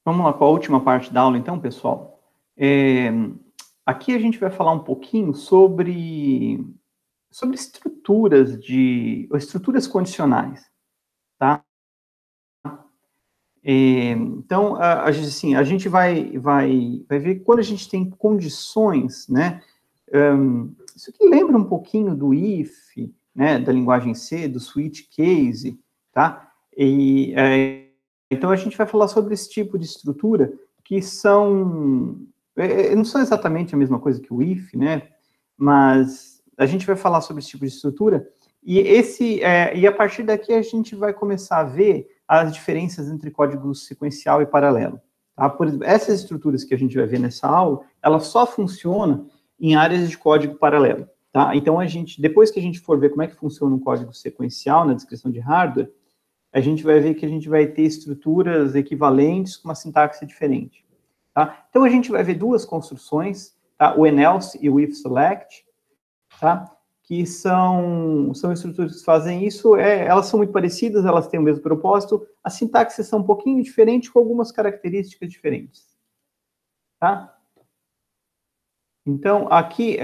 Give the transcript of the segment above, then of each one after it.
Vamos lá com a última parte da aula, então, pessoal. Aqui a gente vai falar um pouquinho sobre estruturas condicionais, tá? Então, a gente vai ver quando a gente tem condições, né? Isso aqui lembra um pouquinho do if, né? Da linguagem C, do switch case, tá? Então, a gente vai falar sobre esse tipo de estrutura que não são exatamente a mesma coisa que o if, né? Mas a gente vai falar sobre esse tipo de estrutura e a partir daqui a gente vai começar a ver as diferenças entre código sequencial e paralelo. Tá? Por exemplo, essas estruturas que a gente vai ver nessa aula, ela só funciona em áreas de código paralelo. Tá? Então, depois que a gente for ver como é que funciona um código sequencial na descrição de hardware, a gente vai ver que a gente vai ter estruturas equivalentes com uma sintaxe diferente. Tá? Então, a gente vai ver duas construções, tá? O enelse e o if select, tá? Que são estruturas que fazem isso, elas são muito parecidas, elas têm o mesmo propósito, as sintaxes são um pouquinho diferentes, com algumas características diferentes. Tá? Então, aqui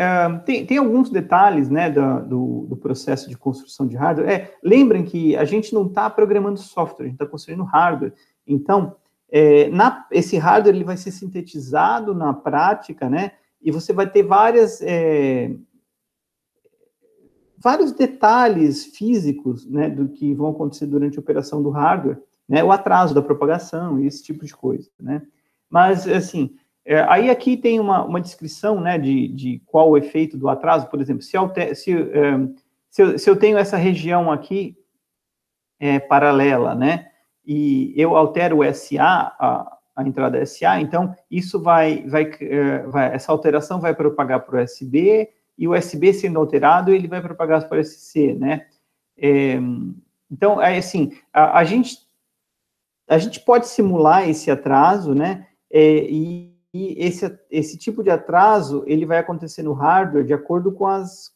tem alguns detalhes, né, do processo de construção de hardware. Lembrem que a gente não está programando software, a gente está construindo hardware. Então, esse hardware ele vai ser sintetizado na prática, né, e você vai ter vários detalhes físicos, né, do que vão acontecer durante a operação do hardware, né, o atraso da propagação, esse tipo de coisa, né. Mas, assim, aí aqui tem uma descrição, né, de qual o efeito do atraso. Por exemplo, se eu tenho essa região aqui paralela, né, e eu altero o SA, a entrada SA, então isso essa alteração vai propagar para o USB, e o USB sendo alterado, ele vai propagar para o SC, né? Então, assim, a gente pode simular esse atraso, né? E esse tipo de atraso, ele vai acontecer no hardware de acordo com as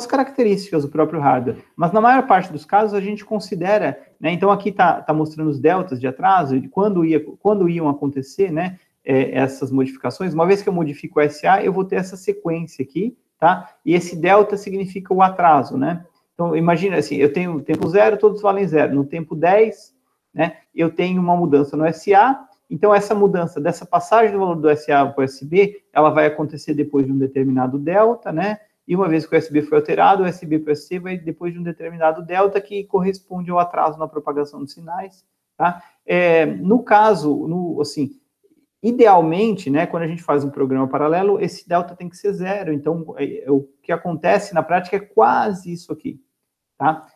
características do próprio hardware. Mas na maior parte dos casos, a gente considera, né? Então, aqui está mostrando os deltas de atraso, de quando iam acontecer, né? Essas modificações. Uma vez que eu modifico o SA, eu vou ter essa sequência aqui, tá? E esse delta significa o atraso, né? Então, imagina assim, eu tenho tempo 0, todos valem 0. No tempo 10, né, eu tenho uma mudança no SA, então essa mudança, dessa passagem do valor do SA para o USB, ela vai acontecer depois de um determinado delta, né? E uma vez que o USB foi alterado, o USB para o SC vai depois de um determinado delta, que corresponde ao atraso na propagação dos sinais, tá? No caso, assim, idealmente, né, quando a gente faz um programa paralelo, esse delta tem que ser 0. Então, o que acontece na prática é quase isso aqui, tá?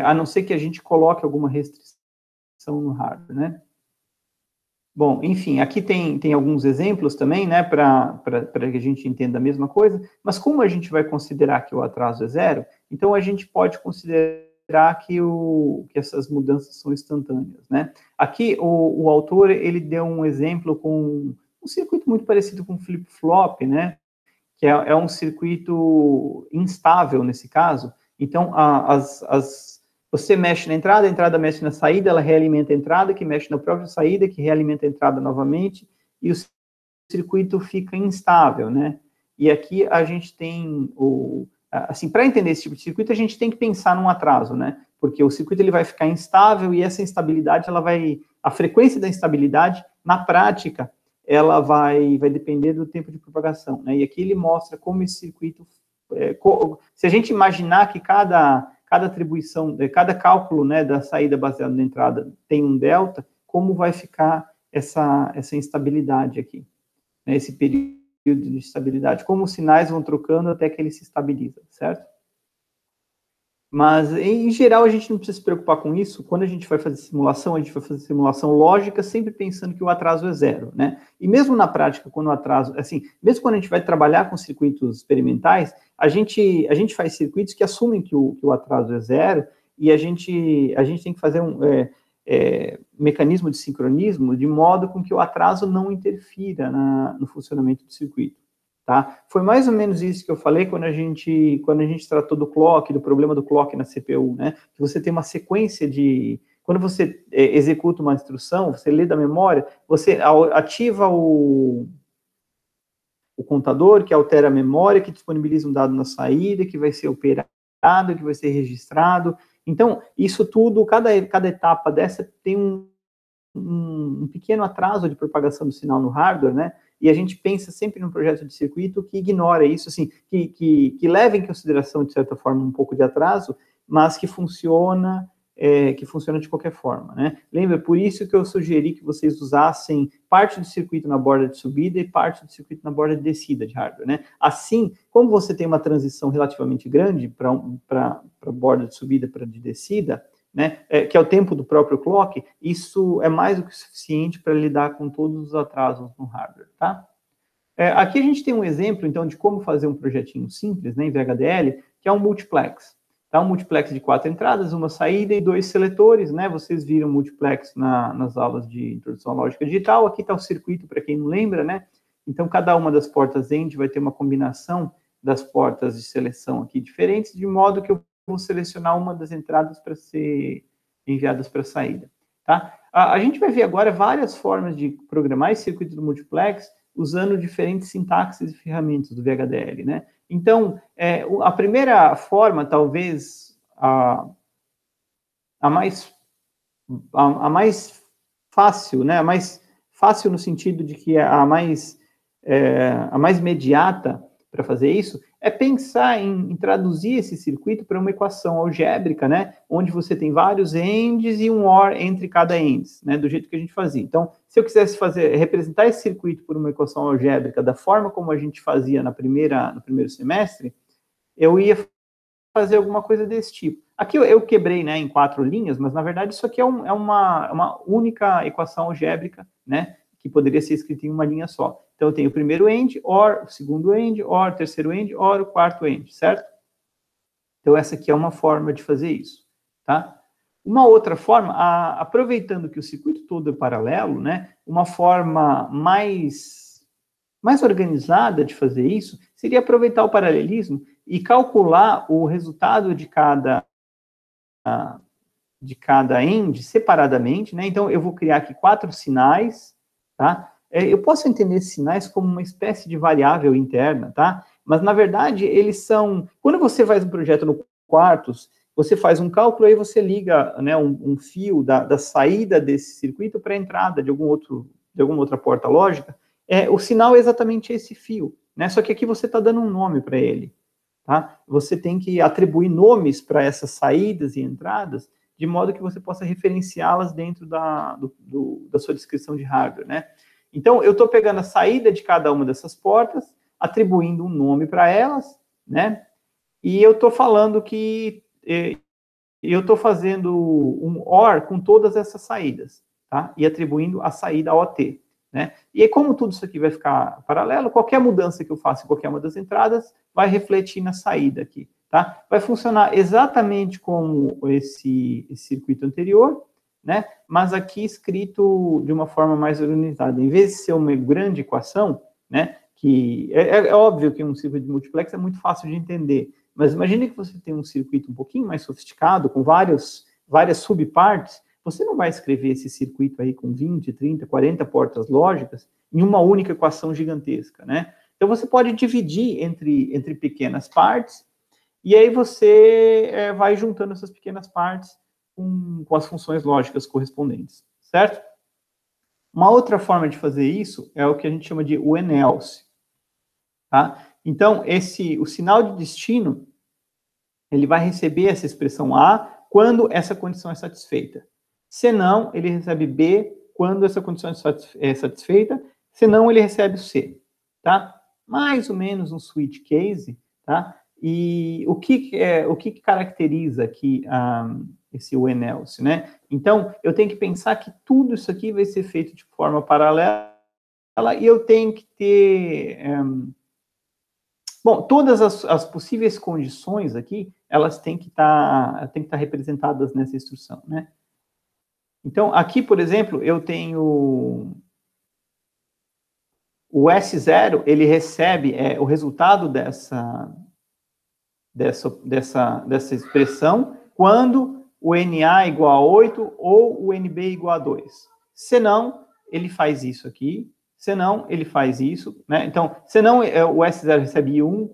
A não ser que a gente coloque alguma restrição no hardware, né? Bom, enfim, aqui tem alguns exemplos também, né, para que a gente entenda a mesma coisa, mas como a gente vai considerar que o atraso é 0, então a gente pode considerar que essas mudanças são instantâneas, né? Aqui, o autor, ele deu um exemplo com um circuito muito parecido com flip-flop, né, que é um circuito instável nesse caso. Então, você mexe na entrada, a entrada mexe na saída, ela realimenta a entrada, que mexe na própria saída, que realimenta a entrada novamente, e o circuito fica instável, né? E aqui a gente tem assim, para entender esse tipo de circuito, a gente tem que pensar num atraso, né? Porque o circuito ele vai ficar instável e essa instabilidade, a frequência da instabilidade, na prática, ela vai depender do tempo de propagação, né? E aqui ele mostra como esse circuito, se a gente imaginar que cada atribuição, cada cálculo, né, da saída baseado na entrada tem um delta, como vai ficar essa instabilidade aqui, né, esse período de estabilidade, como os sinais vão trocando até que ele se estabiliza, certo? Mas, em geral, a gente não precisa se preocupar com isso. Quando a gente vai fazer simulação, a gente vai fazer simulação lógica, sempre pensando que o atraso é 0, né? E mesmo na prática, quando o atraso, assim, mesmo quando a gente vai trabalhar com circuitos experimentais, a gente faz circuitos que assumem que o atraso é 0, e a gente tem que fazer um mecanismo de sincronismo de modo com que o atraso não interfira no funcionamento do circuito. Tá? Foi mais ou menos isso que eu falei quando a gente tratou do problema do clock na CPU, né? Que você tem uma sequência de Quando você executa uma instrução, você lê da memória, você ativa o contador, que altera a memória, que disponibiliza um dado na saída, que vai ser operado, que vai ser registrado. Então, isso tudo, cada etapa dessa tem um pequeno atraso de propagação do sinal no hardware, né? E a gente pensa sempre num projeto de circuito que ignora isso, assim, que leva em consideração, de certa forma, um pouco de atraso, mas que funciona de qualquer forma, né? Lembra, por isso que eu sugeri que vocês usassem parte do circuito na borda de subida e parte do circuito na borda de descida de hardware, né? Assim, como você tem uma transição relativamente grande para a borda de subida para de descida, né, que é o tempo do próprio clock, isso é mais do que suficiente para lidar com todos os atrasos no hardware, tá? Aqui a gente tem um exemplo, então, de como fazer um projetinho simples, né, em VHDL, que é um multiplex. Tá? Um multiplex de 4 entradas, uma saída e 2 seletores, né? Vocês viram multiplex nas aulas de introdução à lógica digital. Aqui está o circuito, para quem não lembra, né? Então, cada uma das portas END vai ter uma combinação das portas de seleção aqui diferentes, de modo que eu vou selecionar uma das entradas para ser enviadas para a saída. Tá? A gente vai ver agora várias formas de programar esse circuito do multiplex usando diferentes sintaxes e ferramentas do VHDL, né? Então, a primeira forma, talvez a mais fácil, né? A mais fácil no sentido de que é a mais imediata para fazer isso, é pensar em traduzir esse circuito para uma equação algébrica, né, onde você tem vários ends e um OR entre cada ends, né, do jeito que a gente fazia. Então, se eu quisesse representar esse circuito por uma equação algébrica da forma como a gente fazia no primeiro semestre, eu ia fazer alguma coisa desse tipo. Aqui eu quebrei, né, em 4 linhas, mas na verdade isso aqui é uma única equação algébrica, né, que poderia ser escrita em uma linha só. Então, eu tenho o primeiro end, OR, o segundo end, OR, o terceiro end, OR, o quarto end, certo? Então, essa aqui é uma forma de fazer isso, tá? Uma outra forma, aproveitando que o circuito todo é paralelo, né, uma forma mais organizada de fazer isso seria aproveitar o paralelismo e calcular o resultado de cada end separadamente, né? Então, eu vou criar aqui 4 sinais, tá? Eu posso entender esses sinais como uma espécie de variável interna, tá? Mas, na verdade, eles são... Quando você faz um projeto no quartos, você faz um cálculo, aí você liga, né, um fio da saída desse circuito para a entrada de alguma outra porta lógica. O sinal é exatamente esse fio, né? Só que aqui você está dando um nome para ele, tá? Você tem que atribuir nomes para essas saídas e entradas, de modo que você possa referenciá-las dentro da sua descrição de hardware, né? Então, eu estou pegando a saída de cada uma dessas portas, atribuindo um nome para elas, né? E eu estou falando que eu estou fazendo um OR com todas essas saídas, tá? E atribuindo a saída OT, né? E aí, como tudo isso aqui vai ficar paralelo, qualquer mudança que eu faça em qualquer uma das entradas vai refletir na saída aqui, tá? Vai funcionar exatamente como esse circuito anterior, né? Mas aqui escrito de uma forma mais organizada. Em vez de ser uma grande equação, né? Que é óbvio que um circuito de multiplex é muito fácil de entender, mas imagine que você tem um circuito um pouquinho mais sofisticado, com várias subpartes. Você não vai escrever esse circuito aí com 20, 30, 40 portas lógicas em uma única equação gigantesca, né? Então, você pode dividir entre pequenas partes, e aí você vai juntando essas pequenas partes com as funções lógicas correspondentes, certo? Uma outra forma de fazer isso é o que a gente chama de when else, tá? Então, o sinal de destino, ele vai receber essa expressão A quando essa condição é satisfeita. Se não, ele recebe B quando essa condição é satisfeita. Se não, ele recebe o C, tá? Mais ou menos um switch case, tá? E o que caracteriza aqui esse when else, né? Então, eu tenho que pensar que tudo isso aqui vai ser feito de forma paralela e eu tenho que ter... Bom, todas as possíveis condições aqui, elas têm que estar representadas nessa instrução, né? Então, aqui, por exemplo, eu tenho o S0, ele recebe o resultado dessa expressão quando o NA igual a 8 ou o NB igual a 2. Senão, ele faz isso aqui, senão ele faz isso, né? Então, senão o S0 recebe I1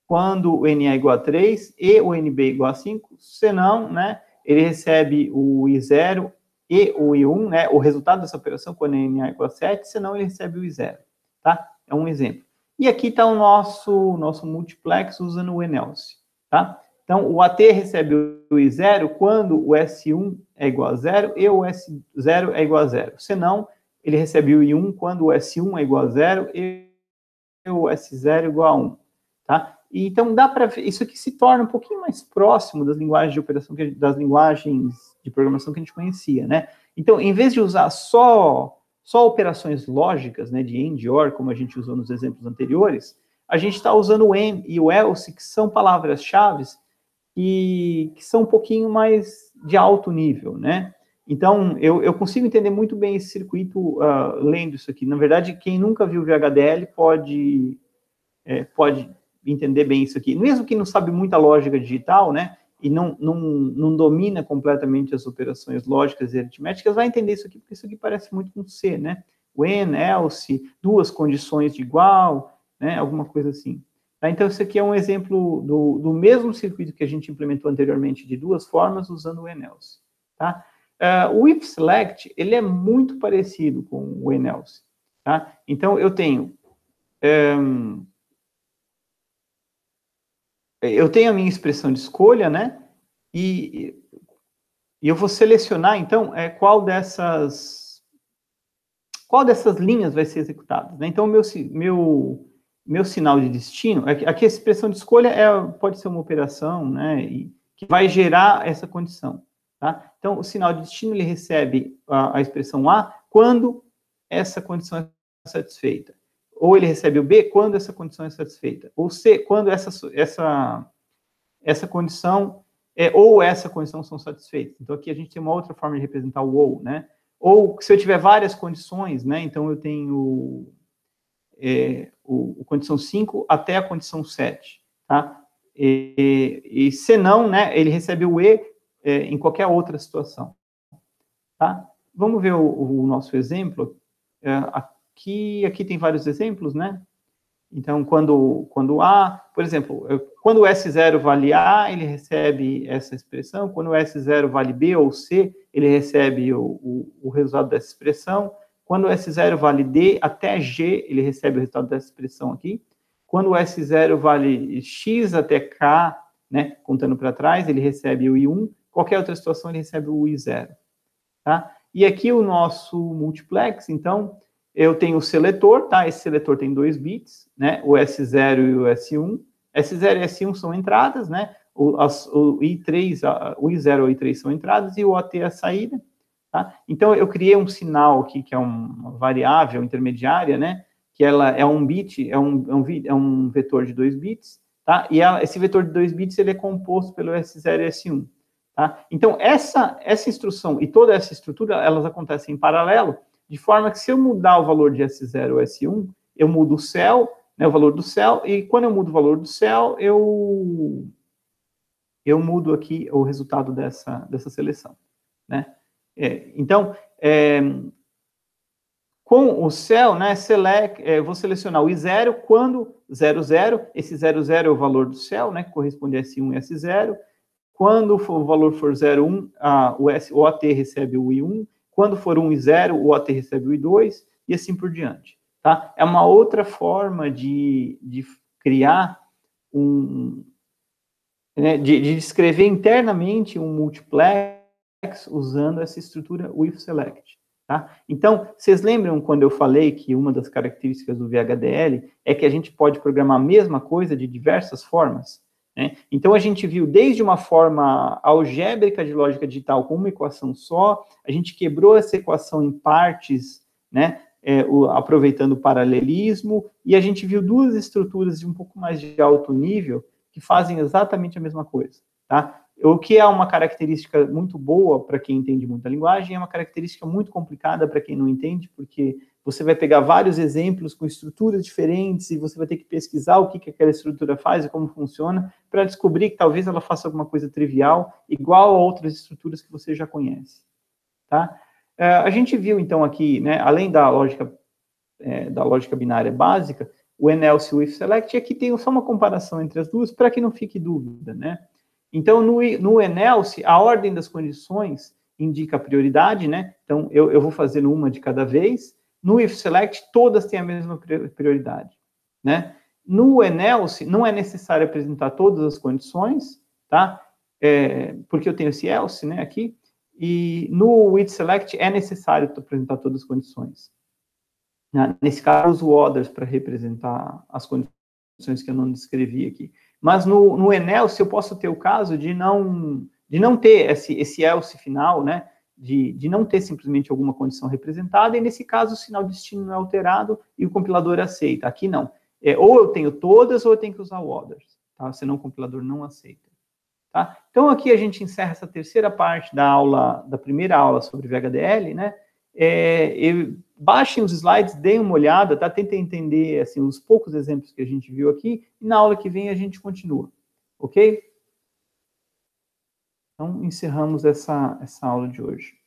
quando o NA é igual a 3 e o NB igual a 5, senão, né, ele recebe o I0 e o I1, né, o resultado dessa operação quando o NA é igual a 7, senão ele recebe o I0, tá? É um exemplo. E aqui está o nosso multiplex usando o Enelse, tá? Então, o AT recebe o I0 quando o S1 é igual a 0 e o S0 é igual a 0. Senão, ele recebe o I1 quando o S1 é igual a 0 e o S0 é igual a 1, tá? E, então, dá para ver, isso aqui se torna um pouquinho mais próximo das linguagens de operação, das linguagens de programação que a gente conhecia, né? Então, em vez de usar só operações lógicas, né, de AND, OR, como a gente usou nos exemplos anteriores, a gente está usando o AND e o ELSE, que são palavras-chave que são um pouquinho mais de alto nível, né? Então, eu consigo entender muito bem esse circuito lendo isso aqui. Na verdade, quem nunca viu VHDL pode entender bem isso aqui. Mesmo quem não sabe muita lógica digital, né, e não domina completamente as operações lógicas e aritméticas, vai entender isso aqui, porque isso aqui parece muito com C, né? When, else, duas condições de igual, né, alguma coisa assim. Tá? Então, isso aqui é um exemplo do mesmo circuito que a gente implementou anteriormente de duas formas, usando o when, else. Tá? O if select, ele é muito parecido com o when, else. Tá? Então, eu tenho a minha expressão de escolha, né? E eu vou selecionar, então, qual dessas linhas vai ser executada, né? Então, meu sinal de destino, aqui a expressão de escolha pode ser uma operação, né? Que vai gerar essa condição, tá? Então, o sinal de destino, ele recebe a expressão A quando essa condição é satisfeita. Ou ele recebe o B quando essa condição é satisfeita. Ou C, quando essa condição ou essa condição são satisfeitas. Então, aqui a gente tem uma outra forma de representar o ou, né? Ou, se eu tiver várias condições, né? Então, eu tenho o condição 5 até a condição 7, tá? E se não, né? Ele recebe o E em qualquer outra situação, tá? Vamos ver o nosso exemplo. Aqui tem vários exemplos, né? Então, quando A, por exemplo, quando o S0 vale A, ele recebe essa expressão. Quando o S0 vale B ou C, ele recebe o resultado dessa expressão. Quando o S0 vale D até G, ele recebe o resultado dessa expressão aqui. Quando o S0 vale X até K, né, contando para trás, ele recebe o I1. Qualquer outra situação, ele recebe o I0. Tá? E aqui o nosso multiplex, então, eu tenho o seletor, tá? Esse seletor tem 2 bits, né? O S0 e o S1. S0 e S1 são entradas, né? O I3, o I0 e o I3 são entradas e o OT é a saída, tá? Então, eu criei um sinal aqui, que é uma variável intermediária, né? Que ela é um bit, é um vetor de 2 bits, tá? E esse vetor de 2 bits, ele é composto pelo S0 e S1, tá? Então, essa instrução e toda essa estrutura, elas acontecem em paralelo, de forma que se eu mudar o valor de S0 ou S1, eu mudo o céu, né, o valor do céu, e quando eu mudo o valor do céu, eu mudo aqui o resultado dessa seleção, né? Então, com o céu, né, vou selecionar o I0 quando 00, esse 00 é o valor do céu, né, que corresponde a S1 e S0. Quando o valor for 01, o OT recebe o I1. Quando for 1 e 0, o OT recebe o I2, e assim por diante. Tá? É uma outra forma de criar né, de escrever internamente um multiplex usando essa estrutura with select. Tá? Então, vocês lembram quando eu falei que uma das características do VHDL é que a gente pode programar a mesma coisa de diversas formas? Né? Então, a gente viu desde uma forma algébrica de lógica digital com uma equação só, a gente quebrou essa equação em partes, né, aproveitando o paralelismo, e a gente viu duas estruturas de um pouco mais de alto nível que fazem exatamente a mesma coisa. Tá? O que é uma característica muito boa para quem entende muita linguagem, é uma característica muito complicada para quem não entende, porque você vai pegar vários exemplos com estruturas diferentes e você vai ter que pesquisar o que aquela estrutura faz e como funciona para descobrir que talvez ela faça alguma coisa trivial, igual a outras estruturas que você já conhece, tá? A gente viu, então, aqui, né, além da lógica binária básica, o else e o if select, e aqui tem só uma comparação entre as duas, para que não fique dúvida, né? Então, no else, a ordem das condições indica a prioridade, né? Então, eu vou fazendo uma de cada vez. No if select, todas têm a mesma prioridade, né? No else, não é necessário apresentar todas as condições, tá? Porque eu tenho esse else, né, aqui. E no with select, é necessário apresentar todas as condições. Nesse caso, eu uso o others para representar as condições que eu não descrevi aqui. Mas no else, eu posso ter o caso de não ter esse else final, né? De não ter simplesmente alguma condição representada, e nesse caso o sinal de destino não é alterado e o compilador aceita. Aqui não. Ou eu tenho todas, ou eu tenho que usar o others, tá? Senão o compilador não aceita. Tá? Então aqui a gente encerra essa terceira parte da primeira aula sobre VHDL, né? Baixem os slides, deem uma olhada, tá? Tentem entender assim, os poucos exemplos que a gente viu aqui, e na aula que vem a gente continua, ok? Então, encerramos essa aula de hoje.